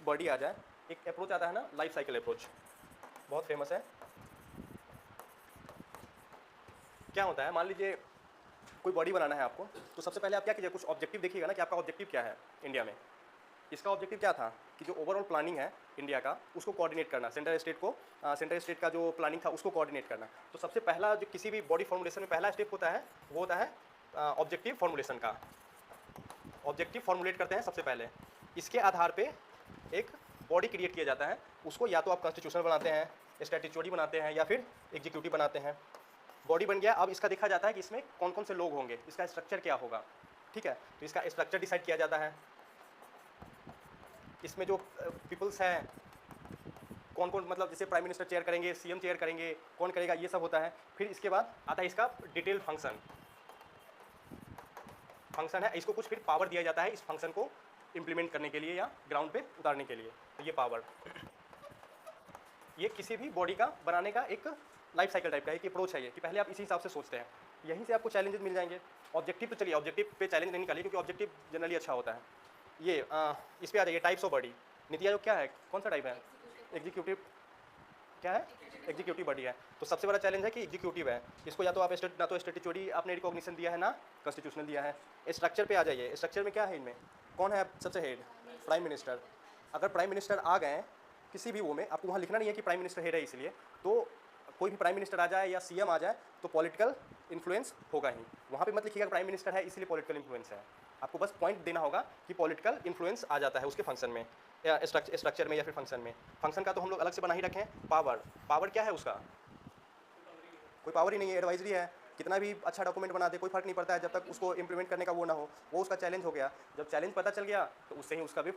Body आ जाए, एक approach आता है ना, लाइफ साइकिल अप्रोच, बहुत फेमस है। क्या होता है, मान लीजिए कोई बॉडी बनाना है आपको, तो सबसे पहले आप क्या कीजिए, कुछ ऑब्जेक्टिव देखिएगा ना कि आपका ऑब्जेक्टिव क्या है इंडिया में। इसका ऑब्जेक्टिव क्या था कि जो ओवरऑल प्लानिंग है इंडिया का, उसको कोऑर्डिनेट करना, सेंट्रल स्टेट का जो प्लानिंग था उसको कोऑर्डिनेट करना। तो सबसे पहला जो किसी भी बॉडी फॉर्मुलेशन में पहला स्टेप होता है, वो होता है ऑब्जेक्टिव फॉर्मुलेशन का। ऑब्जेक्टिव फॉर्मुलेट करते हैं सबसे पहले, इसके आधार पे एक बॉडी क्रिएट किया जाता है। उसको या तो आप कॉन्स्टिट्यूशन बनाते हैं, स्टैट्यूटरी बनाते हैं, या फिर एग्जीक्यूटिव बनाते हैं। बॉडी बन गया, अब इसका देखा जाता है कि इसमें कौन कौन से लोग होंगे, इसका स्ट्रक्चर क्या होगा, ठीक है। तो इसका स्ट्रक्चर डिसाइड किया जाता है, इसमें जो पीपल्स हैं कौन कौन, मतलब जैसे प्राइम मिनिस्टर चेयर करेंगे, सीएम चेयर करेंगे, कौन करेगा, ये सब होता है। फिर इसके बाद आता है इसका डिटेल फंक्शन है, इसको कुछ फिर पावर दिया जाता है इस फंक्शन को इम्प्लीमेंट करने के लिए या ग्राउंड पे उतारने के लिए। तो ये पावर, ये किसी भी बॉडी का बनाने का एक लाइफ साइकिल टाइप का एक अप्रोच है ये, कि पहले आप इसी हिसाब से सोचते हैं। यहीं से आपको चैलेंजेस मिल जाएंगे। ऑब्जेक्टिव तो चलिए, ऑब्जेक्टिव पे चैलेंज नहीं निकालिए, क्योंकि ऑब्जेक्टिव जनरली अच्छा होता है। ये इस पे आ जाइए, types of body. NITI Aayog क्या है, कौन सा टाइप है, एग्जीक्यूटिव, क्या है, एग्जीक्यूटिव बॉडी है। तो सबसे बड़ा चैलेंज है कि एग्जीक्यूटिव है, इसको या तो आप ना तो स्टैट्यूटरी आपने रिकॉग्निशन दिया है, ना कॉन्स्टिट्यूशनल दिया है। स्ट्रक्चर पे आ जाइए, स्ट्रक्चर में क्या है, इनमें कौन है सबसे हेड, प्राइम मिनिस्टर। अगर प्राइम मिनिस्टर आ गए किसी भी वो में, आपको वहाँ लिखना नहीं है कि प्राइम मिनिस्टर हेड है, इसलिए तो कोई भी प्राइम मिनिस्टर आ जाए या सीएम आ जाए तो पॉलिटिकल इन्फ्लुएंस होगा ही। वहाँ पे मत लिखिएगा प्राइम मिनिस्टर है इसलिए पॉलिटिकल इन्फ्लुएंस है, आपको बस पॉइंट देना होगा कि पॉलिटिकल इन्फ्लुएंस आ जाता है उसके फंक्शन में या स्ट्रक्चर में या फिर फंक्शन में। फंक्शन का तो हम लोग अलग से बना ही रखें। पावर क्या है उसका, कोई पावर ही नहीं है, एडवाइजरी है। कितना भी अच्छा डॉक्यूमेंट बना दे कोई फर्क नहीं पड़ता है जब तक उसको इंप्लीमेंट करने का वो ना हो, वो उसका चैलेंज हो गया। जब चैलेंज पता चल गया तो उससे ही उसका भी